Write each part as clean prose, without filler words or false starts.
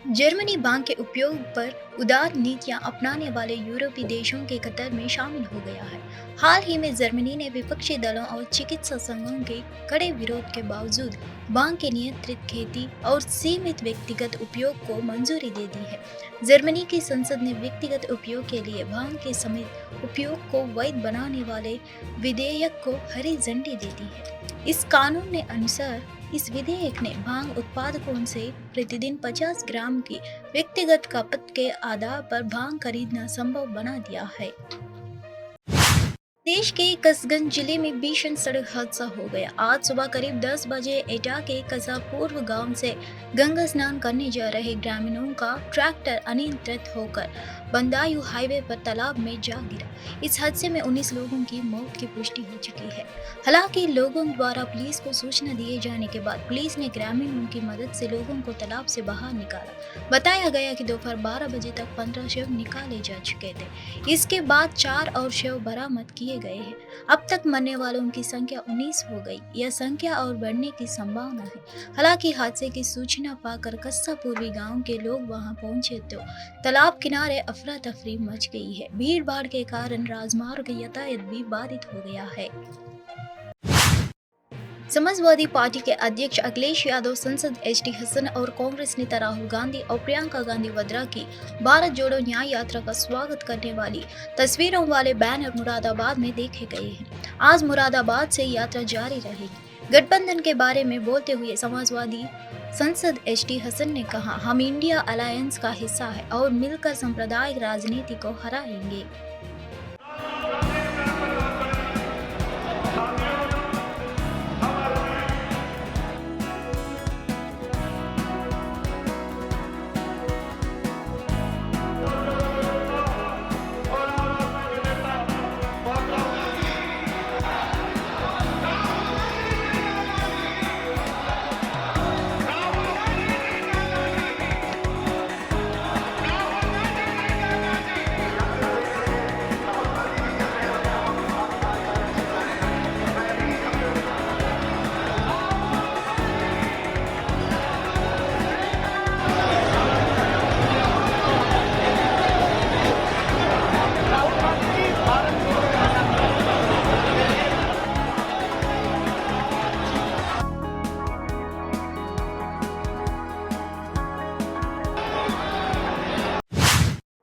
Germany भांग के उपयोग पर उदार नीतियां अपनाने वाले यूरोपीय देशों के कतर में शामिल हो गया है। हाल ही में जर्मनी ने विपक्षी दलों और चिकित्सा संघों के कड़े विरोध के बावजूद भांग के नियंत्रित खेती और सीमित व्यक्तिगत उपयोग को मंजूरी दे दी है। जर्मनी की संसद ने व्यक्तिगत उपयोग के लिए भांग के समेत उपयोग को वैध बनाने वाले विधेयक को हरी झंडी दे दी है। इस कानून के अनुसार इस विधेयक ने भांग उत्पादकों से प्रतिदिन 50 ग्राम की व्यक्तिगत खपत के आधार पर भांग खरीदना संभव बना दिया है। देश के कसगंज जिले में भीषण सड़क हादसा हो गया। आज सुबह करीब 10 बजे एटा के कसा पूर्व गांव से गंगा स्नान करने जा रहे ग्रामीणों का ट्रैक्टर अनियंत्रित होकर बंदायू हाईवे पर तालाब में जा गिरा। इस हादसे में 19 लोगों की मौत की पुष्टि हो चुकी है। हालांकि लोगों द्वारा पुलिस को सूचना दिए जाने के बाद पुलिस ने ग्रामीणों की मदद से लोगों को तालाब से बाहर निकाला। बताया गया कि दोपहर 12 बजे तक 15 शव निकाले जा चुके थे। इसके बाद 4 और शव बरामद किए गए हैं। अब तक मरने वालों की संख्या 19 हो गई। यह संख्या और बढ़ने की संभावना है। हालांकि हादसे की सूचना पाकर कस्सा पूर्वी गांव के लोग वहां पहुंचे तो तालाब किनारे अफरा तफरी मच गई है। भीड़ भाड़ के कारण राजमार्ग यातायात भी बाधित हो गया है। समाजवादी पार्टी के अध्यक्ष अखिलेश यादव, सांसद एचडी हसन और कांग्रेस नेता राहुल गांधी और प्रियंका गांधी वड्रा की भारत जोड़ो न्याय यात्रा का स्वागत करने वाली तस्वीरों वाले बैनर मुरादाबाद में देखे गए हैं। आज मुरादाबाद से यात्रा जारी रहेगी। गठबंधन के बारे में बोलते हुए समाजवादी सांसद एचडी हसन ने कहा, हम इंडिया अलायंस का हिस्सा है और मिलकर सांप्रदायिक राजनीति को हराएंगे।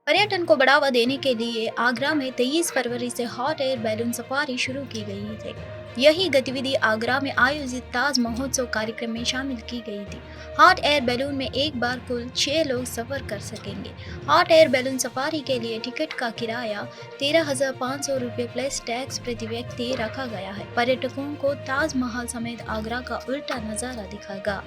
पर्यटन को बढ़ावा देने के लिए आगरा में 23 फरवरी से हॉट एयर बैलून सफारी शुरू की गई थी। यही गतिविधि आगरा में आयोजित ताज महोत्सव कार्यक्रम में शामिल की गई थी। हॉट एयर बैलून में एक बार कुल 6 लोग सफर कर सकेंगे। हॉट एयर बैलून सफारी के लिए टिकट का किराया 13,500 रुपये प्लस टैक्स प्रति व्यक्ति रखा गया है। पर्यटकों को ताजमहल समेत आगरा का उल्टा नजारा दिखाएगा।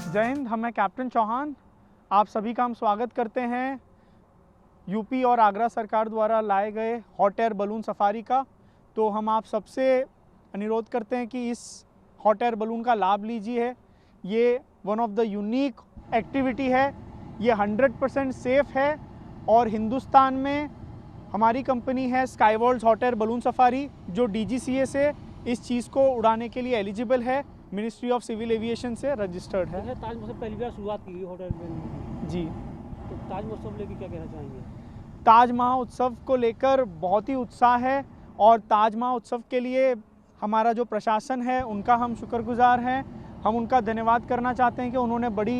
जय हिंद। हम हैं कैप्टन चौहान। आप सभी का हम स्वागत करते हैं यूपी और आगरा सरकार द्वारा लाए गए हॉट एयर बलून सफारी का। तो हम आप सबसे अनुरोध करते हैं कि इस हॉट एयर बलून का लाभ लीजिए। ये one of the unique activity है। ये 100% सेफ़ है और हिंदुस्तान में हमारी कंपनी है स्काईवर्ल्ड्स हॉट एयर बलून सफारी, जो DGCA से इस चीज़ को उड़ाने के लिए एलिजिबल है। मिनिस्ट्री ऑफ सिविल एविएशन से रजिस्टर्ड है। ताज महोत्सव पहली बार शुरुआत की होटल में जी। तो ताज महोत्सव लेके क्या कहना चाहेंगे? ताज महोत्सव को लेकर बहुत ही उत्साह है और ताज महोत्सव के लिए हमारा जो प्रशासन है उनका हम शुक्रगुजार हैं। हम उनका धन्यवाद करना चाहते हैं कि उन्होंने बड़ी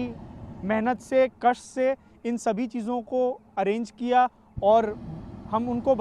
मेहनत से, कष्ट से इन सभी चीज़ों को अरेंज किया और हम उनको।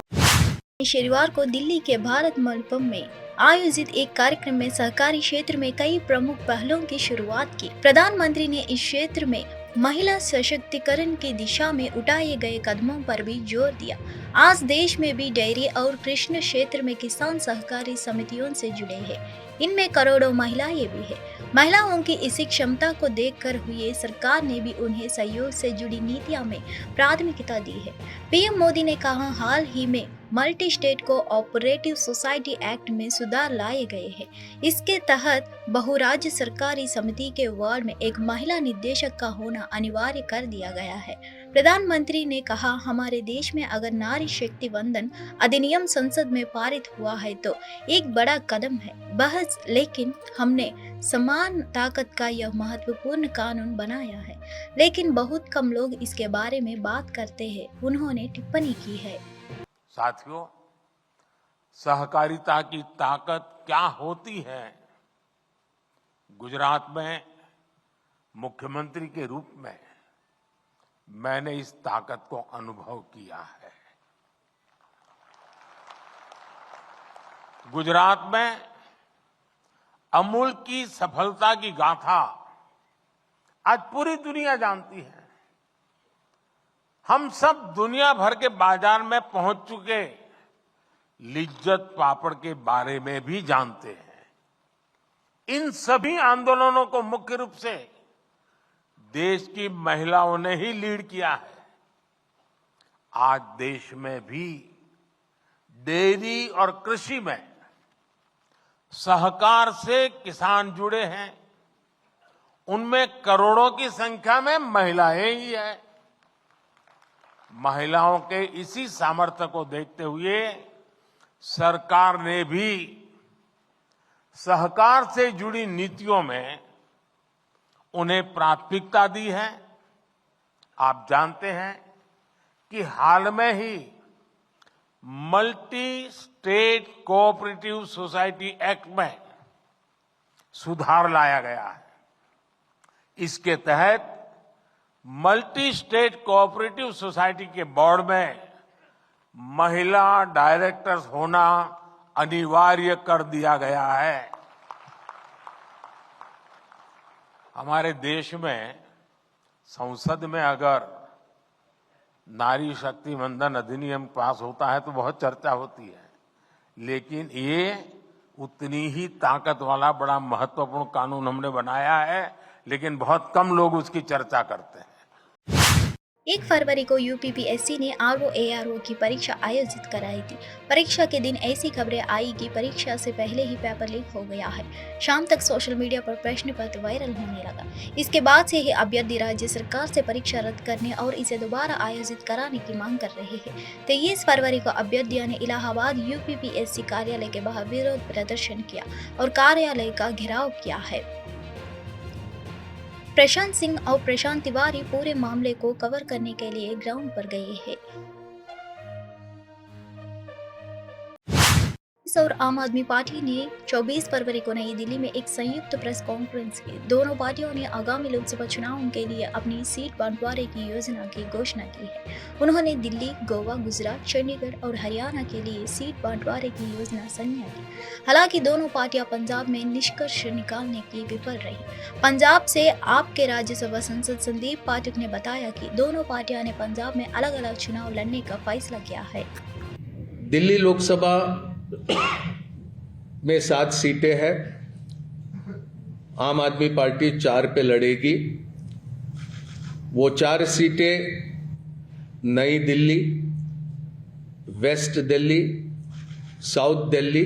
शनिवार को दिल्ली के भारत मंडपम में आयोजित एक कार्यक्रम में सहकारी क्षेत्र में कई प्रमुख पहलों की शुरुआत की। प्रधानमंत्री ने इस क्षेत्र में महिला सशक्तिकरण की दिशा में उठाए गए कदमों पर भी जोर दिया। आज देश में भी डेयरी और कृषि क्षेत्र में किसान सहकारी समितियों से जुड़े हैं। इनमें करोड़ों महिलाएं भी हैं। महिलाओं की इसी क्षमता को देखकर हुए सरकार ने भी उन्हें सहयोग से जुड़ी नीतियां में प्राथमिकता दी है। पीएम मोदी ने कहा, हाल ही में multi state cooperative society act में सुधार लाए गए हैं। इसके तहत बहुराज्य सरकारी समिति के वार्ड में एक महिला निदेशक का होना अनिवार्य कर दिया गया है। प्रधानमंत्री ने कहा, हमारे देश में अगर नारी शक्ति वंदन अधिनियम संसद में पारित हुआ है तो एक बड़ा कदम है बहस, लेकिन हमने समान ताकत का यह महत्वपूर्ण कानून बनाया है, लेकिन बहुत कम लोग इसके बारे में बात करते हैं, उन्होंने टिप्पणी की है। साथियों, सहकारिता की ताकत क्या होती है, गुजरात में मुख्यमंत्री के रूप में मैंने इस ताकत को अनुभव किया है। गुजरात में अमूल की सफलता की गाथा आज पूरी दुनिया जानती है। हम सब दुनिया भर के बाजार में पहुंच चुके लिज्जत पापड़ के बारे में भी जानते हैं। इन सभी आंदोलनों को मुख्य रूप से देश की महिलाओं ने ही लीड किया है। आज देश में भी डेयरी और कृषि में सहकार से किसान जुड़े हैं। उनमें करोड़ों की संख्या में महिलाएं ही हैं। महिलाओं के इसी सामर्थ्य को देखते हुए सरकार ने भी सहकार से जुड़ी नीतियों में उन्हें प्राथमिकता दी है। आप जानते हैं कि हाल में ही multi state cooperative society act में सुधार लाया गया है। इसके तहत मल्टी स्टेट कोऑपरेटिव सोसाइटी के बोर्ड में महिला डायरेक्टर्स होना अनिवार्य कर दिया गया है। हमारे देश में संसद में अगर नारी शक्ति वंदन अधिनियम पास होता है तो बहुत चर्चा होती है, लेकिन ये उतनी ही ताकत वाला बड़ा महत्वपूर्ण कानून हमने बनाया है, लेकिन बहुत कम लोग उसकी चर्चा करते हैं। 1 फरवरी को यूपीपीएससी ने आरओ की परीक्षा आयोजित कराई थी। परीक्षा के दिन ऐसी खबरें आई कि परीक्षा से पहले ही पेपर लीक हो गया है। शाम तक सोशल मीडिया पर प्रश्न पत्र वायरल होने लगा। इसके बाद से ही अभ्यर्थी राज्य सरकार से परीक्षा रद्द करने और इसे दोबारा आयोजित कराने की मांग कर रहे हैं। 23 फरवरी को अभ्यर्थियों ने इलाहाबाद यूपीपीएससी कार्यालय के बाहर विरोध प्रदर्शन किया और कार्यालय का घेराव किया है। प्रशांत सिंह और प्रशांत तिवारी पूरे मामले को कवर करने के लिए ग्राउंड पर गए हैं। और आम आदमी पार्टी ने 24 फरवरी को नई दिल्ली में एक संयुक्त प्रेस कॉन्फ्रेंस की। दोनों पार्टियों ने आगामी लोकसभा चुनावों के लिए अपनी सीट बंटवारे की योजना की घोषणा की है। उन्होंने दिल्ली, गोवा, गुजरात, चंडीगढ़ और हरियाणा के लिए सीट बंटवारे की योजना संज्ञा की। हालांकि दोनों पार्टियां पंजाब में निष्कर्ष निकालने की विफल रही। पंजाब से आपके राज्यसभा सांसद संदीप पाठक ने बताया कि दोनों पार्टियां ने पंजाब में अलग अलग चुनाव लड़ने का फैसला किया है। दिल्ली लोकसभा में 7 सीटें हैं। आम आदमी पार्टी 4 पे लड़ेगी। वो 4 सीटें नई दिल्ली, वेस्ट दिल्ली, साउथ दिल्ली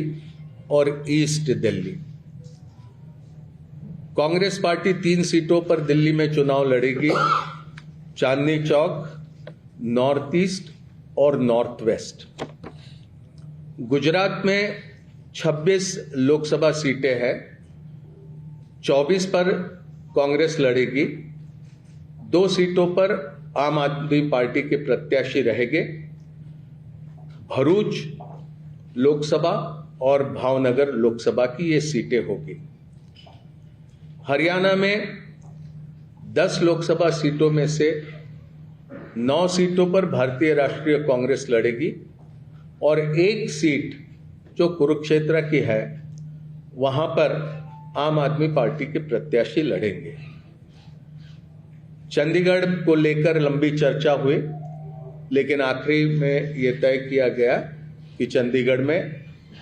और ईस्ट दिल्ली। कांग्रेस पार्टी 3 सीटों पर दिल्ली में चुनाव लड़ेगी, चांदनी चौक, नॉर्थ ईस्ट और नॉर्थ वेस्ट। गुजरात में 26 लोकसभा सीटें हैं। 24 पर कांग्रेस लड़ेगी। 2 सीटों पर आम आदमी पार्टी के प्रत्याशी रहेंगे। भरूच लोकसभा और भावनगर लोकसभा की ये सीटें होगी। हरियाणा में 10 लोकसभा सीटों में से 9 सीटों पर भारतीय राष्ट्रीय कांग्रेस लड़ेगी और 1 सीट जो कुरुक्षेत्र की है वहां पर आम आदमी पार्टी के प्रत्याशी लड़ेंगे। चंडीगढ़ को लेकर लंबी चर्चा हुई, लेकिन आखिरी में ये तय किया गया कि चंडीगढ़ में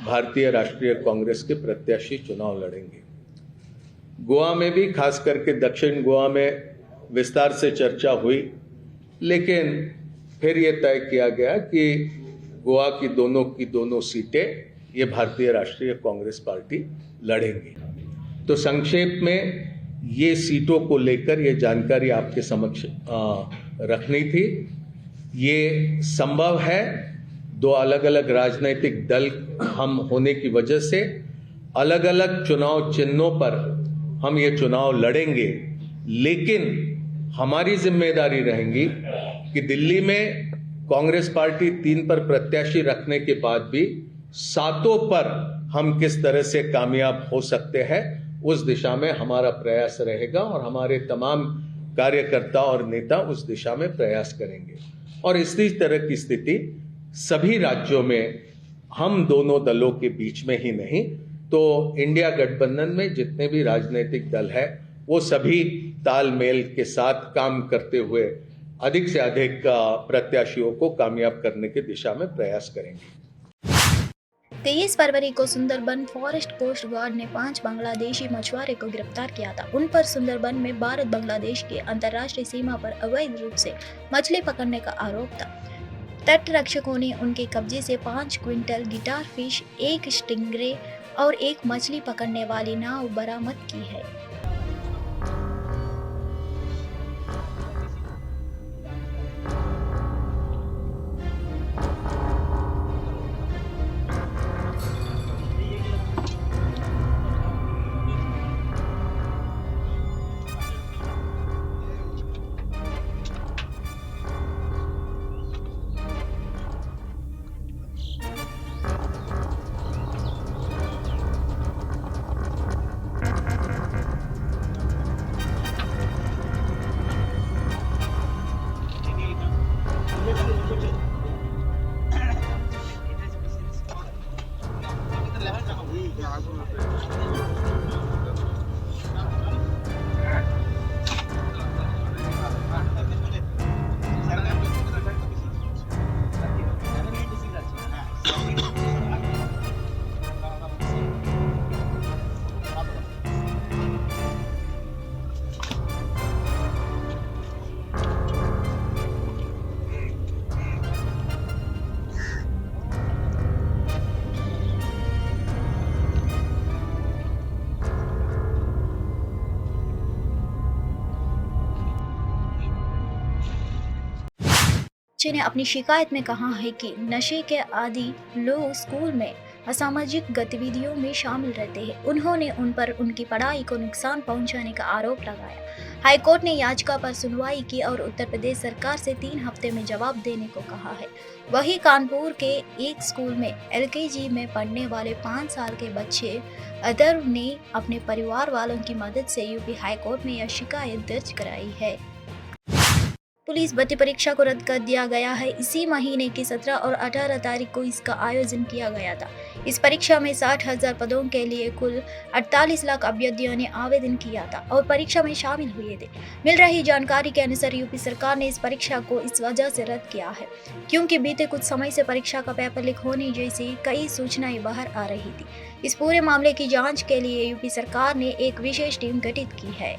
भारतीय राष्ट्रीय कांग्रेस के प्रत्याशी चुनाव लड़ेंगे। गोवा में भी, खास करके दक्षिण गोवा में विस्तार से चर्चा हुई, लेकिन फिर ये तय किया गया कि गोवा की दोनों सीटें ये भारतीय राष्ट्रीय कांग्रेस पार्टी लड़ेंगी। तो संक्षेप में ये सीटों को लेकर ये जानकारी आपके समक्ष रखनी थी। ये संभव है, दो अलग अलग राजनीतिक दल हम होने की वजह से अलग अलग चुनाव चिन्हों पर हम ये चुनाव लड़ेंगे, लेकिन हमारी जिम्मेदारी रहेगी कि दिल्ली में कांग्रेस पार्टी 3 पर प्रत्याशी रखने के बाद भी 7 पर हम किस तरह से कामयाब हो सकते हैं, उस दिशा में हमारा प्रयास रहेगा और हमारे तमाम कार्यकर्ता और नेता उस दिशा में प्रयास करेंगे। और इसी तरह की स्थिति सभी राज्यों में हम दोनों दलों के बीच में ही नहीं, तो इंडिया गठबंधन में जितने भी राजनीतिक दल है वो सभी तालमेल के साथ काम करते हुए अधिक से अधिक प्रत्याशियों को कामयाब करने की दिशा में प्रयास करेंगे। 23 फरवरी को सुंदरबन फॉरेस्ट कोस्ट गार्ड ने 5 बांग्लादेशी मछुआरे को गिरफ्तार किया था। उन पर सुंदरबन में भारत बांग्लादेश की अंतर्राष्ट्रीय सीमा पर अवैध रूप से मछली पकड़ने का आरोप था। तट रक्षकों ने उनके कब्जे से 5 क्विंटल गिटार फिश, 1 स्टिंगरे और 1 मछली पकड़ने वाली नाव बरामद की है। ने अपनी शिकायत में कहा है कि नशे के आदी लोग स्कूल में असामाजिक गतिविधियों में शामिल रहते हैं। उन्होंने उन पर उनकी पढ़ाई को नुकसान पहुंचाने का आरोप लगाया। हाईकोर्ट ने याचिका पर सुनवाई की और उत्तर प्रदेश सरकार से 3 हफ्ते में जवाब देने को कहा है। वहीं कानपुर के एक स्कूल में LKG में पढ़ने वाले 5 साल के बच्चे अदर्व ने अपने परिवार वालों की मदद से यूपी हाईकोर्ट में यह शिकायत दर्ज कराई है। पुलिस भर्ती परीक्षा को रद्द कर दिया गया है। इसी महीने की 17 और 18 तारीख को इसका आयोजन किया गया था। इस परीक्षा में 60,000 पदों के लिए कुल 48 लाख अभ्यर्थियों ने आवेदन किया था और परीक्षा में शामिल हुए थे। मिल रही जानकारी के अनुसार यूपी सरकार ने इस परीक्षा को इस वजह से रद्द किया है क्योंकि बीते कुछ समय से परीक्षा का पेपर लीक होने जैसी कई सूचनाएं बाहर आ रही थी। इस पूरे मामले की जाँच के लिए यूपी सरकार ने एक विशेष टीम गठित की है।